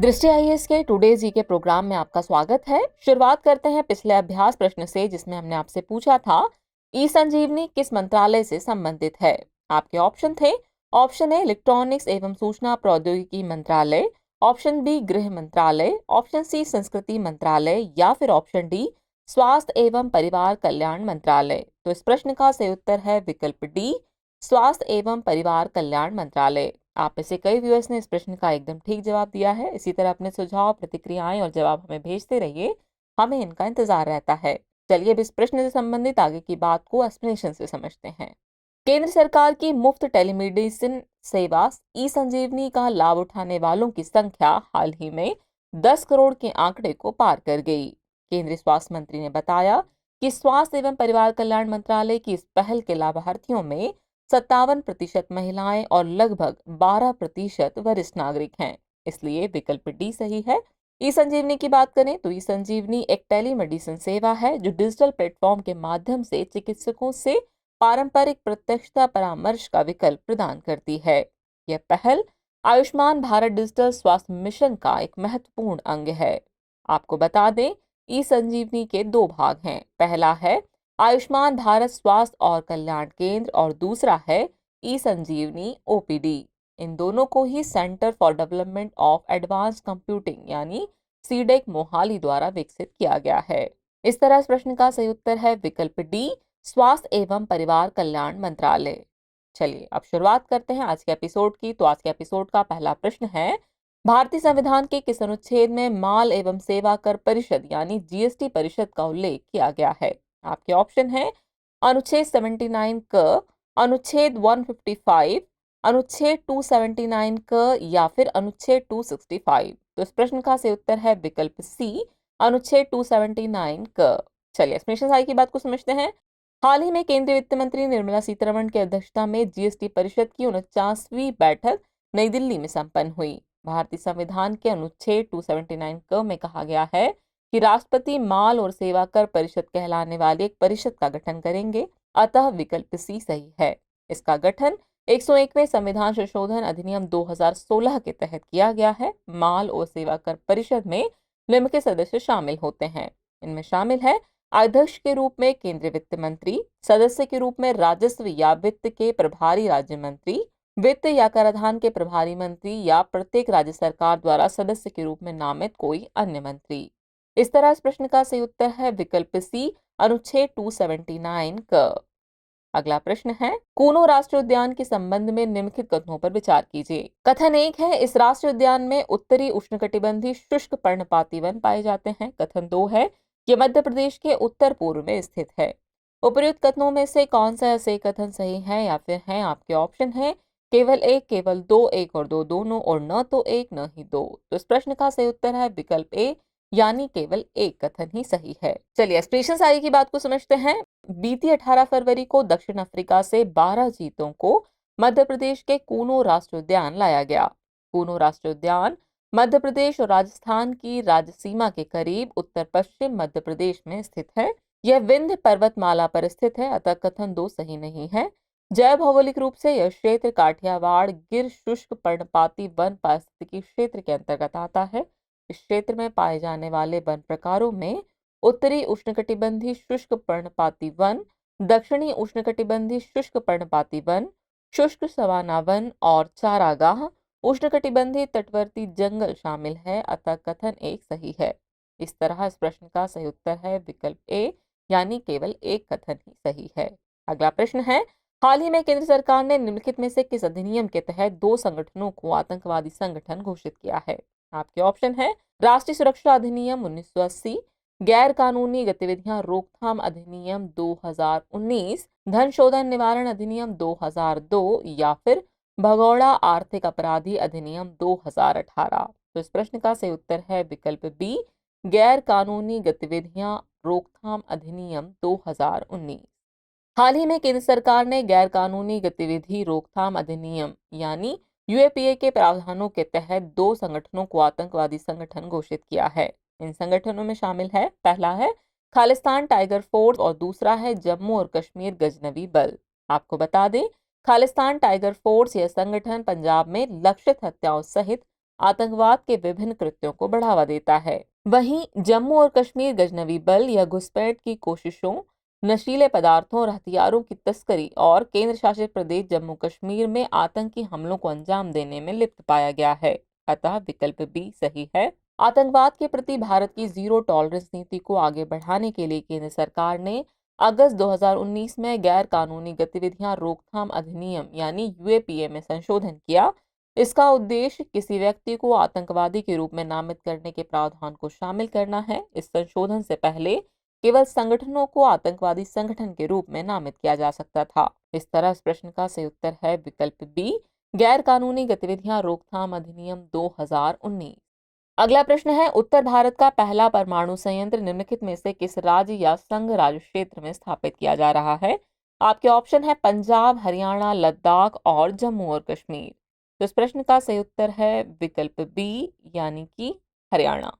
दृष्टि आईएएस के टुडे जी के प्रोग्राम में आपका स्वागत है। शुरुआत करते हैं पिछले अभ्यास प्रश्न से, जिसमें हमने आपसे पूछा था ई संजीवनी किस मंत्रालय से संबंधित है। आपके ऑप्शन थे, ऑप्शन ए इलेक्ट्रॉनिक्स एवं सूचना प्रौद्योगिकी मंत्रालय, ऑप्शन बी गृह मंत्रालय, ऑप्शन सी संस्कृति मंत्रालय या फिर ऑप्शन डी स्वास्थ्य एवं परिवार कल्याण मंत्रालय। तो इस प्रश्न का सही उत्तर है विकल्प डी, स्वास्थ्य एवं परिवार कल्याण मंत्रालय। आप में से कई व्यूअर्स ने इस प्रश्न का एकदम ठीक जवाब दिया है। इसी तरह अपने सुझाव, प्रतिक्रियाएं और जवाब हमें भेजते रहिए, हमें इनका इंतजार रहता है। चलिए अब इस प्रश्न से संबंधित आगे की बात को एक्सप्लेनेशन से समझते हैं। केंद्र सरकार की मुफ्त टेलीमेडिसिन सेवा ई संजीवनी का लाभ उठाने वालों की संख्या हाल ही में 10 करोड़ के आंकड़े को पार कर गई। केंद्रीय स्वास्थ्य मंत्री ने बताया कि स्वास्थ्य एवं परिवार कल्याण मंत्रालय की इस पहल के लाभार्थियों में 57% महिलाएं और लगभग 12% वरिष्ठ नागरिक हैं। इसलिए विकल्प डी सही है। ई संजीवनी की बात करें तो ई संजीवनी एक टेलीमेडिसिन सेवा है जो डिजिटल प्लेटफॉर्म के माध्यम से चिकित्सकों से पारंपरिक प्रत्यक्षता परामर्श का विकल्प प्रदान करती है। यह पहल आयुष्मान भारत डिजिटल स्वास्थ्य मिशन का एक महत्वपूर्ण अंग है। आपको बता दें, ई संजीवनी के दो भाग हैं। पहला है आयुष्मान भारत स्वास्थ्य और कल्याण केंद्र और दूसरा है ई संजीवनी ओपीडी। इन दोनों को ही centre for development of advance computing यानी सीडेक मोहाली द्वारा विकसित किया गया है। इस तरह इस प्रश्न का सही उत्तर है विकल्प डी, स्वास्थ्य एवं परिवार कल्याण मंत्रालय। चलिए अब शुरुआत करते हैं आज के एपिसोड की। तो आज के एपिसोड का पहला प्रश्न है, भारतीय संविधान के किस अनुच्छेद में माल एवं सेवा कर परिषद यानी जीएसटी परिषद का उल्लेख किया गया है। आपके ऑप्शन है अनुच्छेद 79 क, अनुच्छेद 155, अनुच्छेद 279 क या फिर अनुच्छेद 265। तो इस प्रश्न का सही उत्तर है विकल्प सी, अनुच्छेद 279 क। चलिए एक्सप्लेनेशन आई की बात को समझते हैं। हाल ही में केंद्रीय वित्त मंत्री निर्मला सीतारमण की अध्यक्षता में जीएसटी परिषद की 49वीं बैठक नई दिल्ली में संपन्न हुई। भारतीय संविधान के अनुच्छेद 279 क में कहा गया है कि राष्ट्रपति माल और सेवा कर परिषद कहलाने वाली एक परिषद का गठन करेंगे। अतः विकल्प सी सही है। इसका गठन 101वें संविधान संशोधन अधिनियम 2016 के तहत किया गया है। माल और सेवा कर परिषद में निम्नलिखित सदस्य शामिल होते हैं। इनमें शामिल है अध्यक्ष के रूप में केंद्रीय वित्त मंत्री, सदस्य के रूप में राजस्व या वित्त के प्रभारी राज्य मंत्री, वित्त या कराधान के प्रभारी मंत्री या प्रत्येक राज्य सरकार द्वारा सदस्य के रूप में नामित कोई अन्य मंत्री। इस तरह इस प्रश्न का सही उत्तर है विकल्प सी, अनुच्छेद 279 क। अगला प्रश्न है, कूनो राष्ट्रीय उद्यान के संबंध में निम्नलिखित कथनों पर विचार कीजिए। कथन 1 है, इस राष्ट्रीय उद्यान में उत्तरी उष्णकटिबंधीय शुष्क पर्णपाती वन पाए जाते हैं। कथन 2 है, यह मध्य प्रदेश के उत्तर पूर्व में स्थित है। उपर्युक्त कथनों में से कौन सा सही कथन सही है या फिर है? आपके ऑप्शन है केवल एक, केवल दो, एक और दो दोनों, और न तो एक न ही दो। तो इस प्रश्न का सही उत्तर है विकल्प ए, यानी केवल एक कथन ही सही है। चलिए एक्सप्रेशन सारी की बात को समझते हैं। बीती 18 फरवरी को दक्षिण अफ्रीका से 12 चीतों को मध्य प्रदेश के कूनो राष्ट्रीय उद्यान लाया गया। कूनो राष्ट्रीय उद्यान मध्य प्रदेश और राजस्थान की राज्य सीमा के करीब उत्तर पश्चिम मध्य प्रदेश में स्थित है। यह विंध्य पर्वतमाला पर स्थित है, अतः कथन 2 सही नहीं है। जैव भौगोलिक रूप से यह क्षेत्र काठियावाड़ गिर शुष्क पर्णपाती वन पारिस्थितिकी क्षेत्र के अंतर्गत आता है। इस क्षेत्र में पाए जाने वाले वन प्रकारों में उत्तरी उष्णकटिबंधीय शुष्क पर्णपाती वन, दक्षिणी उष्णकटिबंधीय शुष्क पर्णपाती वन, शुष्क सवाना वन और चारागाह उष्णकटिबंधीय तटवर्ती जंगल शामिल है। अतः कथन 1 सही है। इस तरह इस प्रश्न का सही उत्तर है विकल्प ए, यानी केवल एक कथन ही सही है। अगला प्रश्न है, हाल ही में केंद्र सरकार ने निम्नलिखित में से किस अधिनियम के तहत दो संगठनों को आतंकवादी संगठन घोषित किया है। आपके ऑप्शन है राष्ट्रीय सुरक्षा अधिनियम 1980, गैर कानूनी गतिविधियां रोकथाम अधिनियम 2019, धन शोधन निवारण अधिनियम 2002 या फिर भगोड़ा आर्थिक अपराधी अधिनियम 2018। तो इस प्रश्न का सही उत्तर है विकल्प बी, गैर कानूनी गतिविधियां रोकथाम अधिनियम 2019। हाल ही में केंद्र सरकार ने गैर कानूनी गतिविधि रोकथाम अधिनियम यानी यूएपीए के प्रावधानों के तहत दो संगठनों को आतंकवादी संगठन घोषित किया है। इन संगठनों में शामिल है, पहला है खालिस्तान टाइगर फोर्स और दूसरा है जम्मू और कश्मीर गजनवी बल। आपको बता दें, खालिस्तान टाइगर फोर्स यह संगठन पंजाब में लक्षित हत्याओं सहित आतंकवाद के विभिन्न कृत्यों को बढ़ावा देता है। वहीं जम्मू और कश्मीर गजनवी बल या घुसपैठ की कोशिशों, नशीले पदार्थों और हथियारों की तस्करी और केंद्र शासित प्रदेश जम्मू कश्मीर में आतंकी हमलों को अंजाम देने में लिप्त पाया गया है। अतः विकल्प बी सही है। आतंकवाद के प्रति भारत की जीरो टॉलरेंस नीति को आगे बढ़ाने के लिए केंद्र सरकार ने अगस्त 2019 में गैर कानूनी गतिविधियां रोकथाम अधिनियम यानी यूएपीए में संशोधन किया। इसका उद्देश्य किसी व्यक्ति को आतंकवादी के रूप में नामित करने के प्रावधान को शामिल करना है। इस संशोधन से पहले केवल संगठनों को आतंकवादी संगठन के रूप में नामित किया जा सकता था। इस तरह इस प्रश्न का सही उत्तर है विकल्प बी, गैर कानूनी गतिविधियां रोकथाम अधिनियम 2019। अगला प्रश्न है, उत्तर भारत का पहला परमाणु संयंत्र निम्नलिखित में से किस राज्य या संघ राज्य क्षेत्र में स्थापित किया जा रहा है? आपके ऑप्शन है पंजाब, हरियाणा, लद्दाख और जम्मू और कश्मीर। तो इस प्रश्न का सही उत्तर है विकल्प बी यानी कि हरियाणा।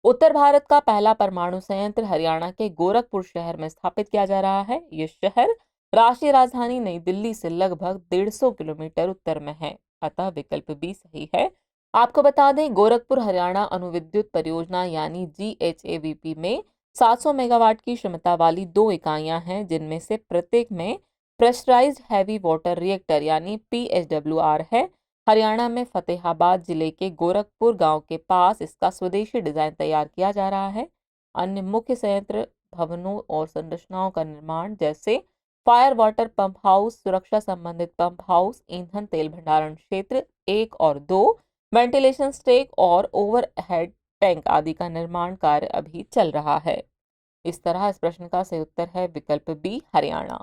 उत्तर भारत का पहला परमाणु संयंत्र हरियाणा के गोरखपुर शहर में स्थापित किया जा रहा है। यह शहर राष्ट्रीय राजधानी नई दिल्ली से लगभग 150 किलोमीटर उत्तर में है। अतः विकल्प बी सही है। आपको बता दें, गोरखपुर हरियाणा अणुविद्युत परियोजना यानी GHAVP में 700 मेगावाट की क्षमता वाली 2 इकाइयां हैं, जिनमें से प्रत्येक में प्रेशराइज्ड हैवी वाटर रिएक्टर यानी PHWR है। हरियाणा में फतेहाबाद जिले के गोरखपुर गांव के पास इसका स्वदेशी डिजाइन तैयार किया जा रहा है। अन्य मुख्य संयंत्र भवनों और संरचनाओं का निर्माण जैसे फायर वाटर पंप हाउस, सुरक्षा संबंधित पंप हाउस, ईंधन तेल भंडारण क्षेत्र 1 और 2, वेंटिलेशन स्टेक और ओवरहेड टैंक आदि का निर्माण कार्य अभी चल रहा है। इस तरह इस प्रश्न का सही उत्तर है विकल्प बी हरियाणा।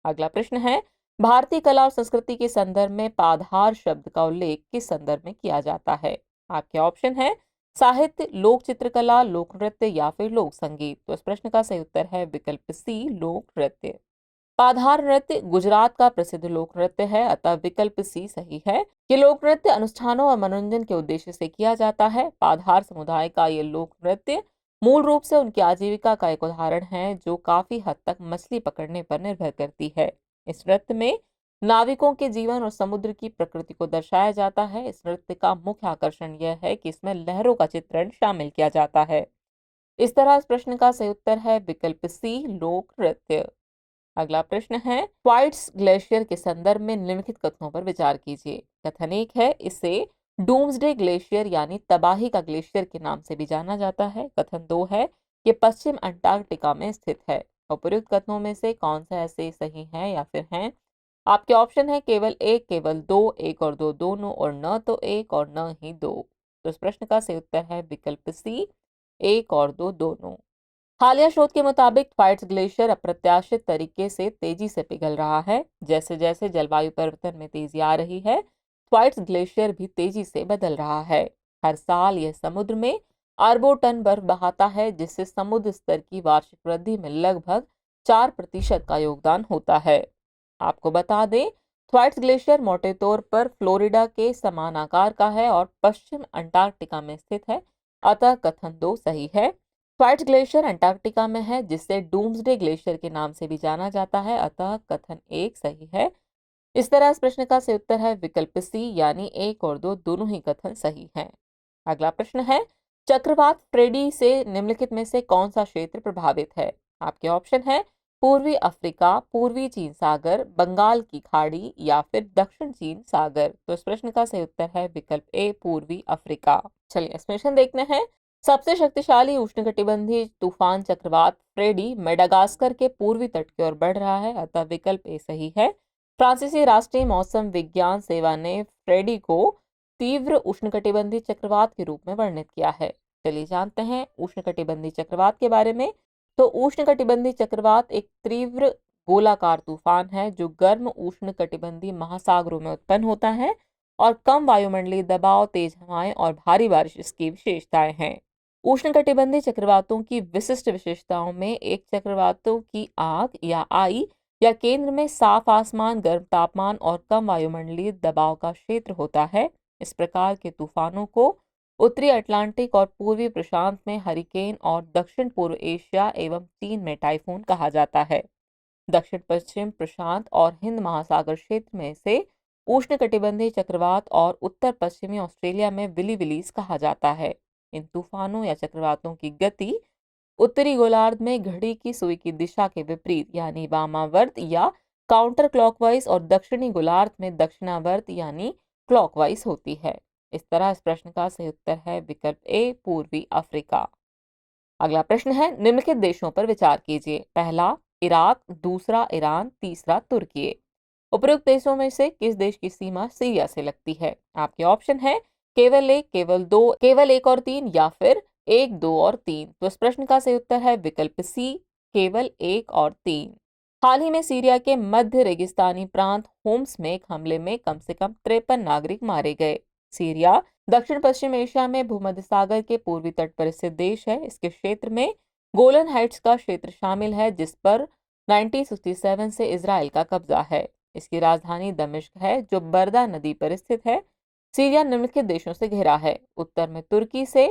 अगला प्रश्न है, भारतीय कला और संस्कृति के संदर्भ में पाधार शब्द का उल्लेख किस संदर्भ में किया जाता है? आपके ऑप्शन है साहित्य, लोक चित्रकला, लोक नृत्य या फिर लोक संगीत। तो इस प्रश्न का सही उत्तर है विकल्प सी लोक नृत्य। पाधार नृत्य गुजरात का प्रसिद्ध लोक नृत्य है। अतः विकल्प सी सही है। ये लोक नृत्य अनुष्ठानों और मनोरंजन के उद्देश्य से किया जाता है। पाधार समुदाय का ये लोक नृत्य मूल रूप से उनकी आजीविका का एक उदाहरण है, जो काफी हद तक मछली पकड़ने पर निर्भर करती है। इस नृत्य में नाविकों के जीवन और समुद्र की प्रकृति को दर्शाया जाता है। इस नृत्य का मुख्य आकर्षण यह है कि इसमें लहरों का चित्रण शामिल किया जाता है। इस तरह इस प्रश्न का सही उत्तर है विकल्प सी लोक नृत्य। अगला प्रश्न है, ट्वाइट्स ग्लेशियर के संदर्भ में निम्नलिखित कथनों पर विचार कीजिए। कथन 1 है, इसे डूम्सडे ग्लेशियर यानी तबाही का ग्लेशियर के नाम से भी जाना जाता है। कथन 2 है, ये पश्चिम अंटार्कटिका में स्थित है। उपर्युक्त कथनों में से कौन सा ऐसे सही है या फिर हैं? आपके ऑप्शन है केवल 1, केवल 2, 1 और 2 दोनों, और न तो 1 और न ही 2। तो इस प्रश्न का सही उत्तर है विकल्प सी 1 और 2 दोनों। हालिया शोध के मुताबिक ट्वाइट्स ग्लेशियर अप्रत्याशित तरीके से तेजी से पिघल रहा है। जैसे जैसे जलवायु परिवर्तन में तेजी आ रही है, ट्वाइट्स ग्लेशियर भी तेजी से बदल रहा है। हर साल यह समुद्र में अरबों टन बर्फ बहाता है, जिससे समुद्र स्तर की वार्षिक वृद्धि में लगभग 4% का योगदान होता है। आपको बता दें, ट्वाइट्स ग्लेशियर मोटे तौर पर फ्लोरिडा के समान आकार का है और पश्चिम अंटार्कटिका में स्थित है। अतः कथन 2 सही है। ट्वाइट्स ग्लेशियर अंटार्कटिका में है, जिसे डूम्सडे ग्लेशियर के नाम से भी जाना जाता है। अतः कथन 1 सही है। इस तरह इस प्रश्न का सही उत्तर है विकल्प सी यानी 1 और 2 दोनों ही कथन सही हैं। अगला प्रश्न है, चक्रवात फ्रेडी से निम्नलिखित में से कौन सा क्षेत्र प्रभावित है? आपके ऑप्शन है पूर्वी अफ्रीका, पूर्वी चीन सागर, बंगाल की खाड़ी या फिर दक्षिण चीन सागर। तो इस प्रश्न का सही उत्तर है विकल्प ए पूर्वी अफ्रीका। चलिए एक्सप्लेनेशन देखते हैं। सबसे शक्तिशाली उष्णकटिबंधीय तूफान चक्रवात फ्रेडी मेडागास्कर के पूर्वी तट की ओर बढ़ रहा है। अतः विकल्प ए सही है। फ्रांसीसी राष्ट्रीय मौसम विज्ञान सेवा ने फ्रेडी को तीव्र उष्णकटिबंधीय चक्रवात के रूप में वर्णित किया है। चलिए जानते हैं उष्णकटिबंधीय चक्रवात के बारे में। तो उष्णकटिबंधीय चक्रवात एक तीव्र गोलाकार तूफान है, जो गर्म उष्णकटिबंधीय महासागरों में उत्पन्न होता है और कम वायुमंडलीय दबाव, तेज हवाएं और भारी बारिश इसकी विशेषताएं हैं। उष्णकटिबंधीय चक्रवातों की विशिष्ट विशेषताओं में एक चक्रवातों की आग या आई या केंद्र में साफ आसमान, गर्म तापमान और कम वायुमंडलीय दबाव का क्षेत्र होता है। इस प्रकार के तूफानों को उत्तरी अटलांटिक और पूर्वी प्रशांत में हरिकेन और दक्षिण पूर्व एशिया एवं चीन में टाइफून कहा जाता है। दक्षिण पश्चिम प्रशांत और हिंद महासागर क्षेत्र में से उष्णकटिबंधीय चक्रवात और उत्तर पश्चिमी ऑस्ट्रेलिया में विली विलीज कहा जाता है। इन तूफानों या चक्रवातों की गति उत्तरी गोलार्ध में घड़ी की सुई की दिशा के विपरीत यानी वामावर्त या काउंटर क्लॉकवाइज और दक्षिणी गोलार्ध में दक्षिणावर्त यानी क्लॉकवाइज होती है। इस तरह इस प्रश्न का सही उत्तर है विकल्प ए, पूर्वी अफ्रीका। अगला प्रश्न है, निम्नलिखित देशों पर विचार कीजिए। पहला इराक, दूसरा ईरान, तीसरा तुर्की। उपरोक्त देशों में से किस देश की सीमा सीरिया से लगती है? आपके ऑप्शन है केवल एक, केवल दो, केवल एक और तीन या फिर एक, दो और तीन। तो इस प्रश्न का सही उत्तर है विकल्प सी, केवल एक और तीन। हाल ही में सीरिया के मध्य रेगिस्तानी प्रांत होम्स में एक हमले में कम से कम 53 नागरिक मारे गए। सीरिया दक्षिण पश्चिम एशिया में भूमध्य सागर के पूर्वी तट पर स्थित देश है। इसके क्षेत्र में गोलन हाइट्स का क्षेत्र शामिल है, जिस पर 1967 से इजराइल का कब्जा है। इसकी राजधानी दमिश्क है, जो बर्दा नदी पर स्थित है। सीरिया निम्नलिखित देशों से घिरा है: उत्तर में तुर्की से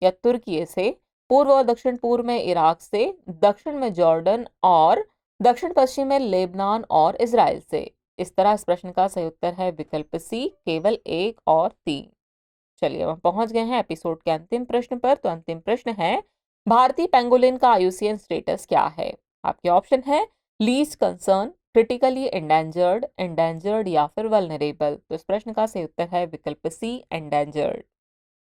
या तुर्की से, पूर्व और दक्षिण पूर्व में इराक से, दक्षिण में जॉर्डन और दक्षिण पश्चिम में लेबनान और इजराइल से। इस तरह इस प्रश्न का सही उत्तर है विकल्प सी, केवल एक और तीन। चलिए हम पहुंच गए हैं एपिसोड के अंतिम प्रश्न पर। तो अंतिम प्रश्न है, भारतीय पेंगोलिन का आईयूसीएन स्टेटस क्या है? आपके ऑप्शन है least concern, critically endangered, endangered या फिर वल्नरेबल। तो इस प्रश्न का सही उत्तर है विकल्प सी, एंडेंजर्ड।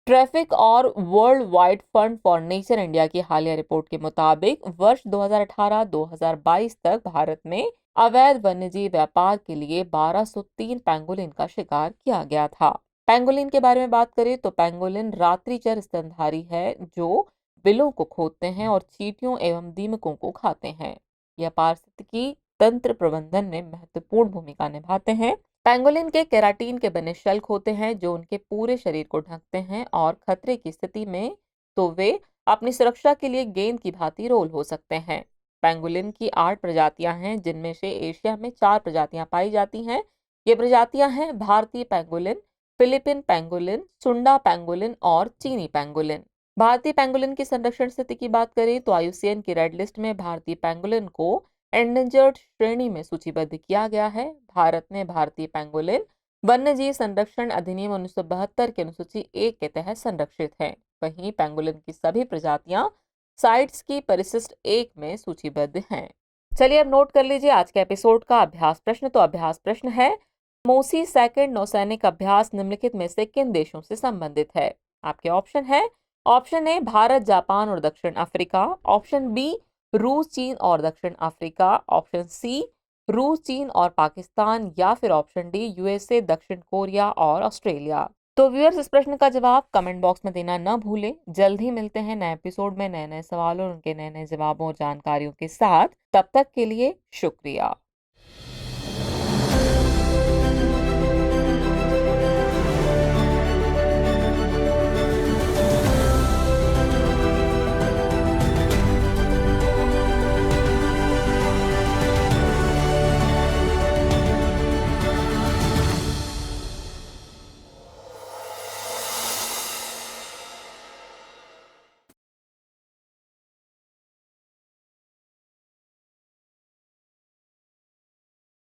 ट्रैफिक और world wide fund for nature India की हालिया रिपोर्ट के मुताबिक वर्ष 2018-2022 तक भारत में अवैध वन्यजीव व्यापार के लिए 1203 पेंगोलिन का शिकार किया गया था। पेंगोलिन के बारे में बात करें तो पेंगोलिन रात्रिचर स्तनधारी है, जो बिलों को खोदते हैं और चींटियों एवं दीमकों को खाते हैं। यह पारिस्थितिकी तंत्र प्रबंधन में महत्वपूर्ण भूमिका निभाते हैं। पेंगोलिन के केराटिन के बने शेल्क होते हैं, जो उनके पूरे शरीर को ढकते हैं और खतरे की स्थिति में तो वे अपनी सुरक्षा के लिए गेंद की भांति रोल हो सकते हैं। पेंगोलिन की 8 प्रजातियां हैं, जिनमें से एशिया में 4 प्रजातियां पाई जाती हैं। ये प्रजातियां हैं भारतीय पेंगोलिन, फिलीपीन पेंगोलिन, सुंडा पेंगोलिन और चीनी पेंगोलिन। भारतीय पेंगोलिन की संरक्षण स्थिति की बात करें तो आईयूसीएन की रेड लिस्ट में भारतीय पेंगोलिन को एंडेंजर्ड श्रेणी में सूचीबद्ध किया गया है। भारत में भारतीय पेंगोलिन वन्यजीव संरक्षण अधिनियम 1972 के अनुसूची 1 के तहत संरक्षित है। वहीं पेंगोलिन की सभी प्रजातियां साइट्स की परिशिष्ट 1 में सूचीबद्ध हैं। चलिए अब नोट कर लीजिए आज के एपिसोड का अभ्यास प्रश्न। तो अभ्यास प्रश्न है, मोसी सेकंड नौसैनिक अभ्यास निम्नलिखित में से किन देशों से संबंधित है? आपके ऑप्शन है, ऑप्शन ए भारत, जापान और दक्षिण अफ्रीका, ऑप्शन बी रूस, चीन और दक्षिण अफ्रीका, ऑप्शन सी रूस, चीन और पाकिस्तान, या फिर ऑप्शन डी यूएसए, दक्षिण कोरिया और ऑस्ट्रेलिया। तो व्यूअर्स, इस प्रश्न का जवाब कमेंट बॉक्स में देना न भूलें। जल्द ही मिलते हैं नए एपिसोड में नए नए सवालों और उनके नए नए जवाबों और जानकारियों के साथ। तब तक के लिए शुक्रिया।